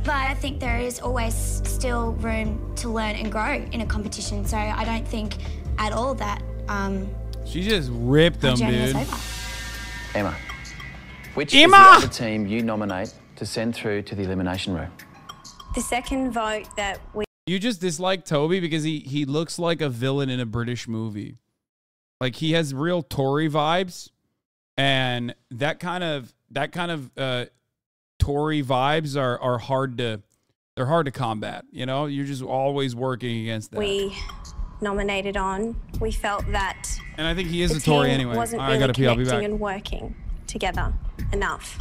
But I think there is always still room to learn and grow in a competition, so I don't think at all that she just ripped them, dude. Emma, which is the other team you nominate to send through to the elimination room? The second vote that we... You just dislike Toby because he looks like a villain in a British movie. Like, he has real Tory vibes, and that kind of Tory vibes are hard to combat. You know, you're just always working against that. We nominated on, we felt that, and I think he is a Tory anyway. Wasn't I really gotta pee, I'll be connecting back. and working together enough.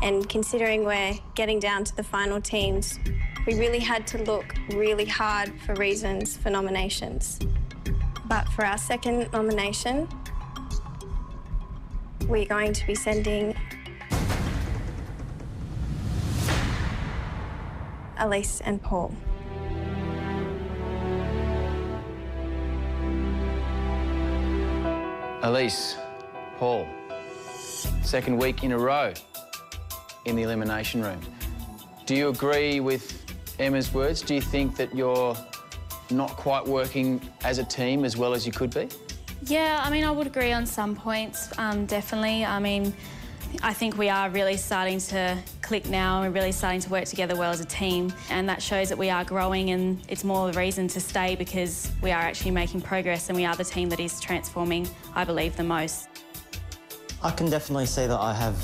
And considering we're getting down to the final teams, we really had to look really hard for reasons for nominations. But for our second nomination, we're going to be sending Elise and Paul. Elise, Paul, second week in a row in the elimination room. Do you agree with Emma's words? Do you think that you're not quite working as a team as well as you could be? Yeah, I mean, I would agree on some points, definitely. I mean, I think we are really starting to click now. We're really starting to work together well as a team, and that shows that we are growing, and it's more of a reason to stay because we are actually making progress and we are the team that is transforming, I believe, the most. I can definitely see that I have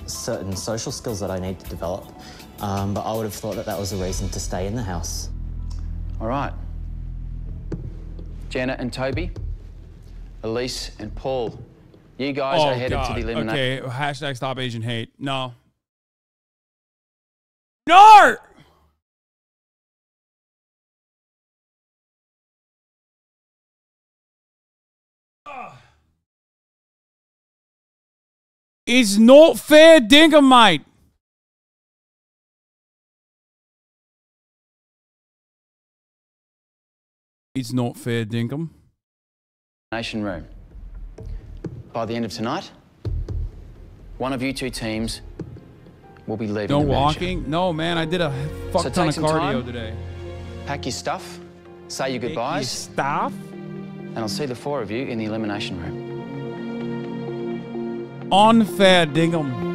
certain social skills that I need to develop, but I would have thought that that was a reason to stay in the house. All right. Jenna and Toby, Elise and Paul, you guys are headed to the elimination. Okay, hashtag stop Asian hate. No. No! It's not fair, dinkum, mate. It's not fair, dinkum. Nation room. By the end of tonight, one of you two teams will be leaving. No the manager. walking? No, man, I did a fuck ton of cardio today. Pack your stuff, say your goodbyes. Stuff? And I'll see the four of you in the elimination room. Unfair, dinkum.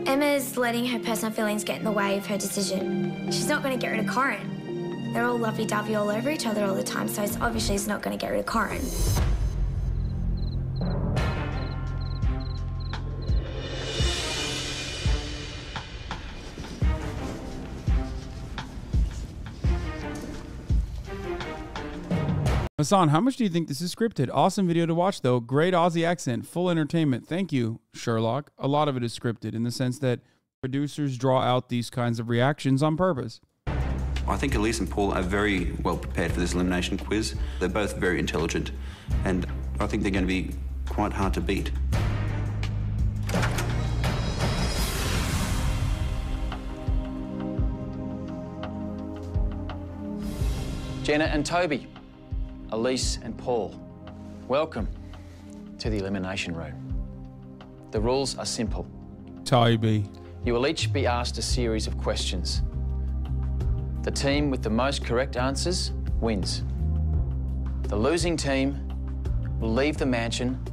Emma's letting her personal feelings get in the way of her decision. She's not going to get rid of Corin. They're all lovey-dovey all over each other all the time, so it's obviously she's not going to get rid of Corin. Hasan, how much do you think this is scripted? Awesome video to watch, though. Great Aussie accent, full entertainment. Thank you, Sherlock. A lot of it is scripted in the sense that producers draw out these kinds of reactions on purpose. I think Elise and Paul are very well prepared for this elimination quiz. They're both very intelligent, and I think they're going to be quite hard to beat. Jenna and Toby, Elise and Paul, welcome to the elimination room. The rules are simple. Toby. You will each be asked a series of questions. The team with the most correct answers wins. The losing team will leave the mansion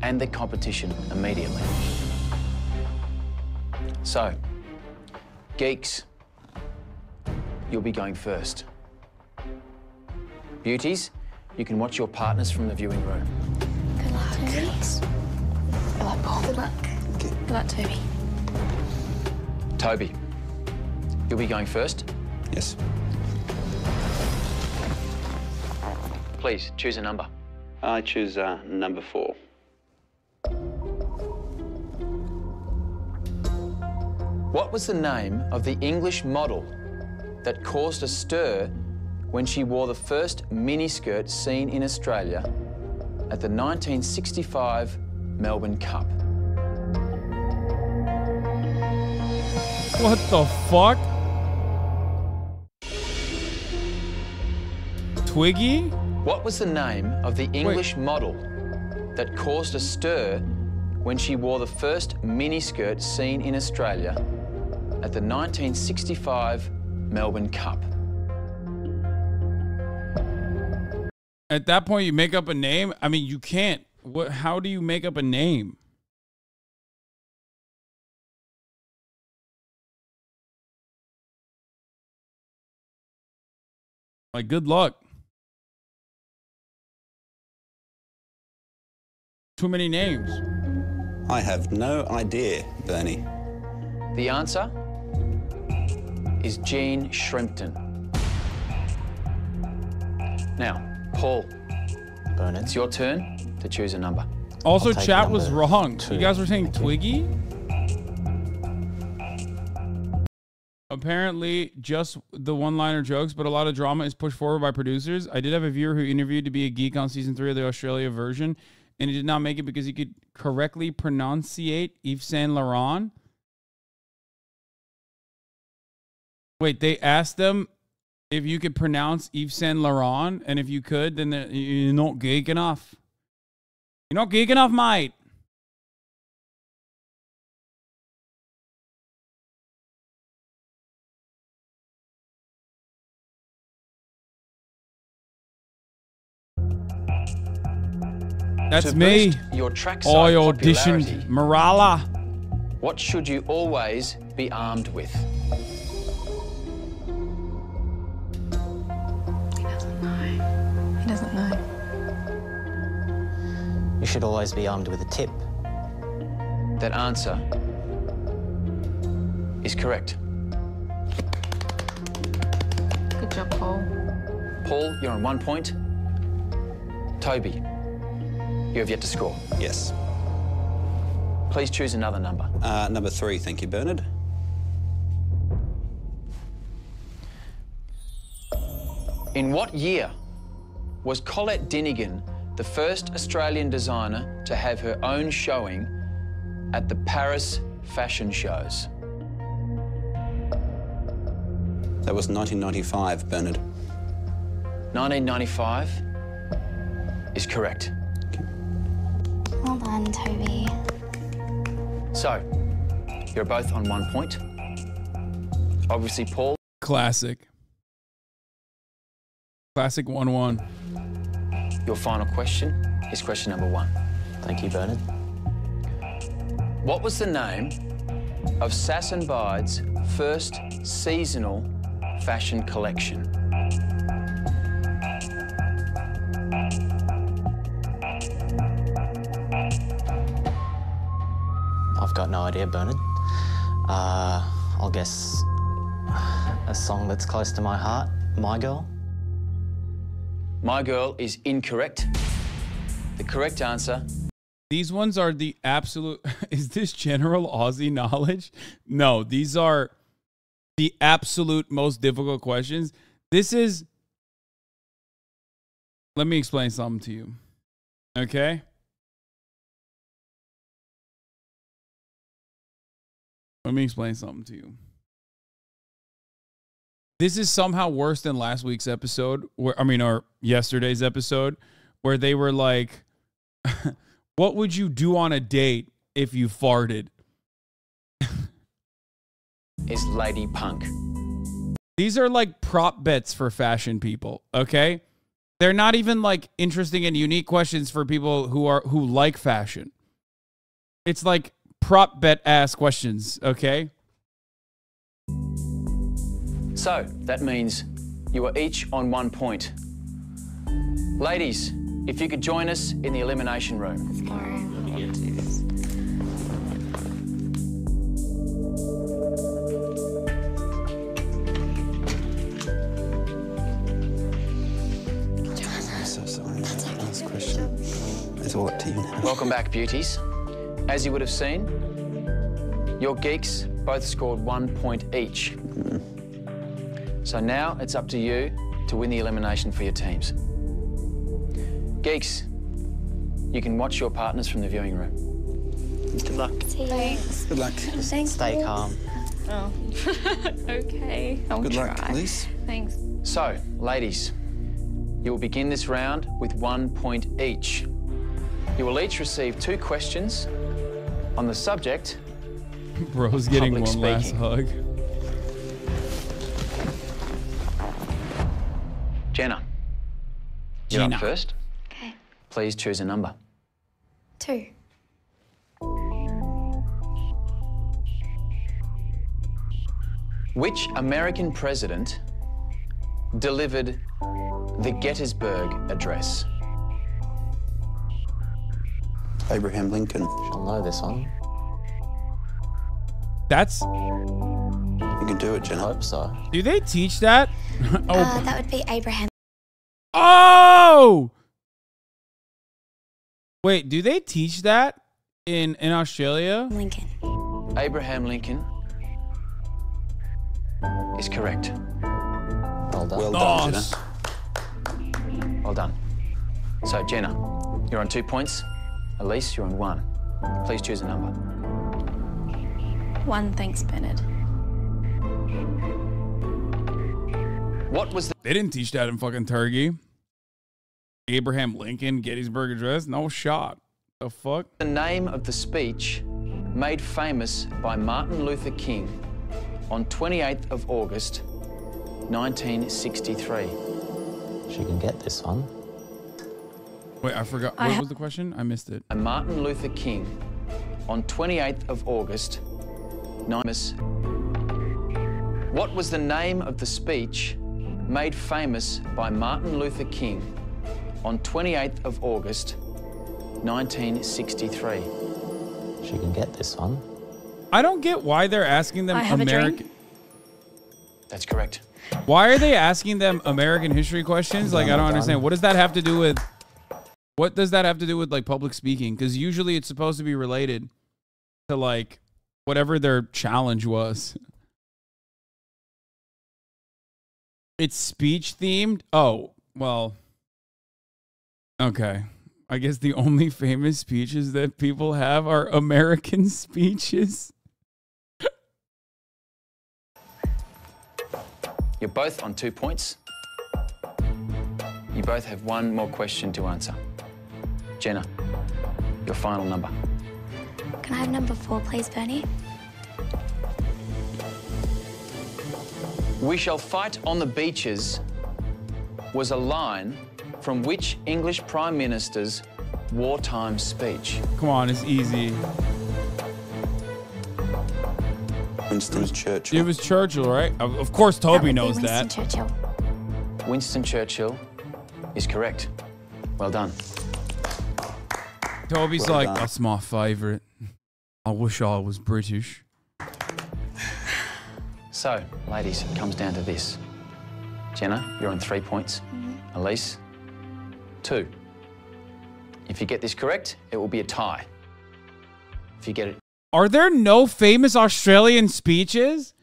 and the competition immediately. So, geeks, you'll be going first. Beauties, you can watch your partners from the viewing room. Good luck, Toby. Good luck, Paul. Good luck. Good luck, Toby. Toby, you'll be going first. Yes. Please, choose a number. I choose number 4. What was the name of the English model that caused a stir when she wore the first miniskirt seen in Australia at the 1965 Melbourne Cup? What the fuck? Twiggy? What was the name of the English model that caused a stir when she wore the first miniskirt seen in Australia at the 1965 Melbourne Cup? At that point, you make up a name? I mean, you can't. What? How do you make up a name? Like, good luck. Too many names. I have no idea, Bernie. The answer is Jean Shrimpton. Now, Paul, Bernard, it's your turn to choose a number. Also, chat was wrong. You guys were saying Twiggy? Apparently, just the one-liner jokes, but a lot of drama is pushed forward by producers. I did have a viewer who interviewed to be a geek on season 3 of the Australia version, and he did not make it because he could correctly pronunciate Yves Saint Laurent. Wait, they asked them if you could pronounce Yves Saint Laurent, and if you could, then you're not geek enough. You're not geek enough, mate. That's to me. boost your trackside I popularity, auditioned Marala. what should you always be armed with? He doesn't know. You should always be armed with a tip. That answer is correct. Good job, Paul. Paul, you're on 1 point. Toby, you have yet to score. Yes. Please choose another number. Number 3, thank you, Bernard. In what year was Colette Dinnigan the first Australian designer to have her own showing at the Paris fashion shows? That was 1995, Bernard. 1995 is correct. Well done, Toby. So, you're both on 1 point. Obviously, Paul. Classic. Classic 1-1. Your final question is question number 1. Thank you, Bernard. What was the name of HasanAbi's first seasonal fashion collection? I've got no idea, Bernard. I'll guess a song that's close to my heart, My Girl. My Girl is incorrect. The correct answer. These ones are the absolute... Is this general Aussie knowledge? No, these are the absolute most difficult questions. This is... Let me explain something to you. Okay? Let me explain something to you. This is somehow worse than last week's episode, or yesterday's episode, where they were like, what would you do on a date if you farted? Is Lady Punk. These are like prop bets for fashion people, okay? They're not even like interesting and unique questions for people who like fashion. It's like prop bet ass questions, okay? So, that means you are each on 1 point. Ladies, if you could join us in the elimination room. Let's go. I'm so sorry. Last question. It's all up to you now. Welcome back, beauties. As you would have seen, your geeks both scored 1 point each. So now it's up to you to win the elimination for your teams. Geeks, you can watch your partners from the viewing room. Good luck. Thanks. Good luck. Thanks. Stay calm. Oh, okay. I'll Good try. luck, Elise. Thanks. So, ladies, you will begin this round with 1 point each. You will each receive 2 questions on the subject. Bro's getting Public one last speaking. hug. Jenna, you're Gina. up first. Okay. Please choose a number. 2. Which American president delivered the Gettysburg Address? Abraham Lincoln. I'll know this one. That's... You can do it, Jenna. I hope so. Do they teach that? That would be Abraham. Oh! Wait, do they teach that in Australia? Lincoln. Abraham Lincoln is correct. Well done. Well done, Nice. Jenna. Well done. So, Jenna, you're on 2 points. Elise, you're on 1. Please choose a number. 1, thanks, Bernard. What was the... They didn't teach that in fucking Turkey. Abraham Lincoln, Gettysburg Address? No shot. The fuck? The name of the speech made famous by Martin Luther King on 28th of August, 1963. She can get this one. Wait, I forgot. What was the question? I missed it. Martin Luther King on 28th of August, What was the name of the speech made famous by Martin Luther King on 28th of August, 1963? She can get this one. I don't get why they're asking them American. That's correct. Why are they asking them American history questions? Like, I don't understand. What does that have to do with? What does that have to do with like public speaking? Because usually it's supposed to be related to like whatever their challenge was. It's speech themed. Oh, well. Okay. I guess the only famous speeches that people have are American speeches. You're both on 2 points. You both have one more question to answer. Jenna, your final number. Can I have number 4, please, Bernie? We shall fight on the beaches was a line from which English Prime Minister's wartime speech? Come on, it's easy. Winston Churchill. It was Churchill, right? Of course, Toby knows that. Winston Churchill. Winston Churchill is correct. Well done. Toby's Well like, done. that's my favorite. I wish I was British. So, ladies, it comes down to this. Jenna, you're on 3 points. Elise, 2. If you get this correct, it will be a tie. If you get it... Are there no famous Australian speeches?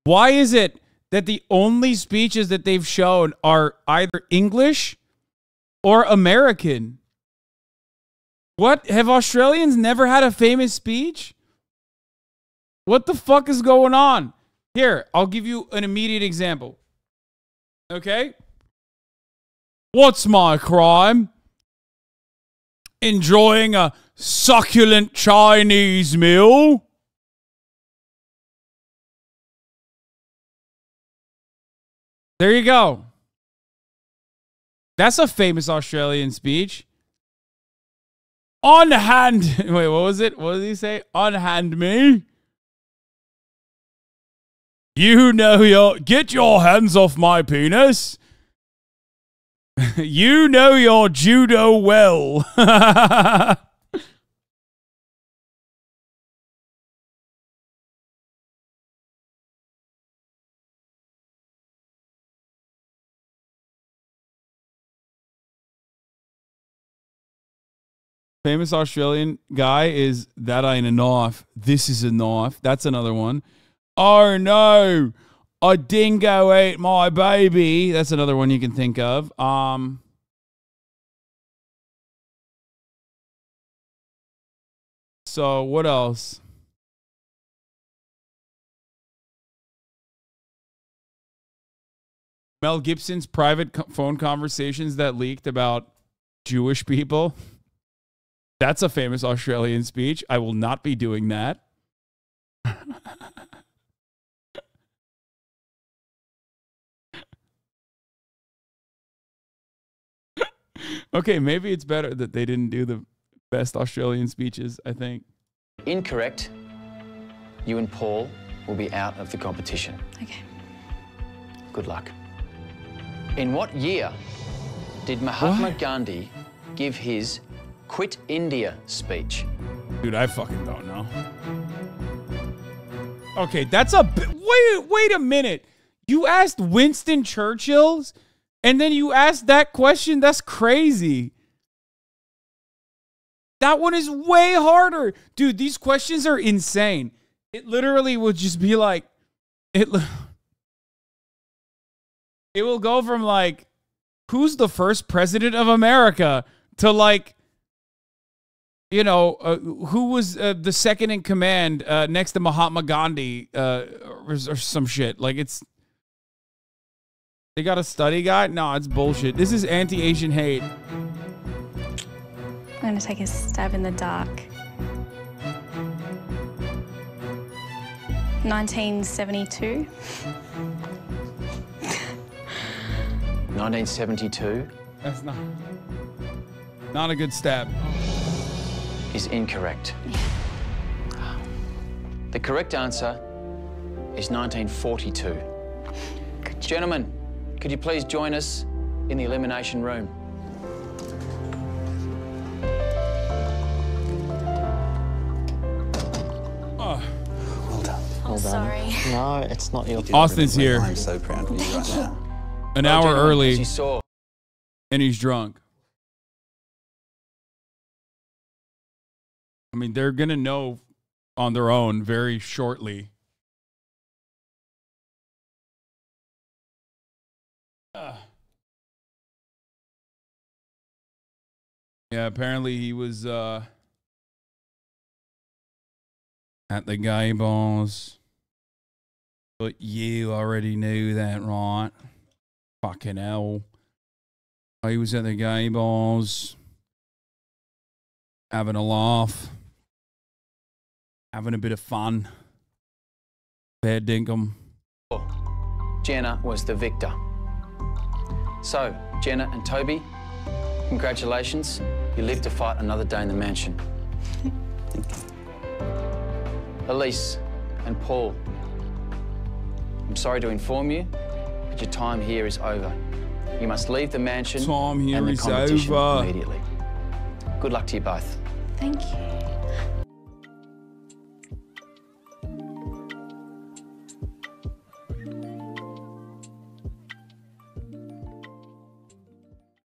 Why is it that the only speeches that they've shown are either English or American? What? Have Australians never had a famous speech? What the fuck is going on? Here, I'll give you an immediate example. Okay? What's my crime? Enjoying a succulent Chinese meal? There you go. That's a famous Australian speech. On hand. Wait, what was it? What did he say? On hand me. You know your. Get your hands off my penis. You know your judo well. Famous Australian guy is that ain't a knife. This is a knife. That's another one. Oh no, a dingo ate my baby. That's another one you can think of. So what else? Mel Gibson's private phone conversations that leaked about Jewish people. That's a famous Australian speech. I will not be doing that. Okay, maybe it's better that they didn't do the best Australian speeches, I think. Incorrect. You and Paul will be out of the competition. Okay. Good luck. In what year did Mahatma Gandhi give his Quit India speech? Dude, I fucking don't know. Okay, that's a... Wait a minute. You asked Winston Churchill's, and then you asked that question? That's crazy. That one is way harder. Dude, these questions are insane. It literally would just be like... It will go from like, who's the first president of America to like, you know, who was the second in command next to Mahatma Gandhi or some shit. Like it's, they got a study guide? No, it's bullshit. This is anti-Asian hate. I'm going to take a stab in the dark. 1972. 1972? That's not... Not a good stab. Is incorrect. The correct answer is 1942. Gentlemen, could you please join us in the elimination room? Oh. Well done. I'm sorry. No, it's not your fault. Austin's here. I'm so proud of you right now. An hour early, As you saw. and he's drunk. I mean, they're going to know on their own very shortly. Yeah, apparently he was at the gay balls. But you already knew that, right? Fucking hell. He was at the gay balls, having a laugh, having a bit of fun. Fair dinkum. Jenna was the victor. So, Jenna and Toby, congratulations. You live to fight another day in the mansion. Elise and Paul, I'm sorry to inform you, but your time here is over. You must leave the mansion Time here and the is competition over. immediately. Good luck to you both. Thank you.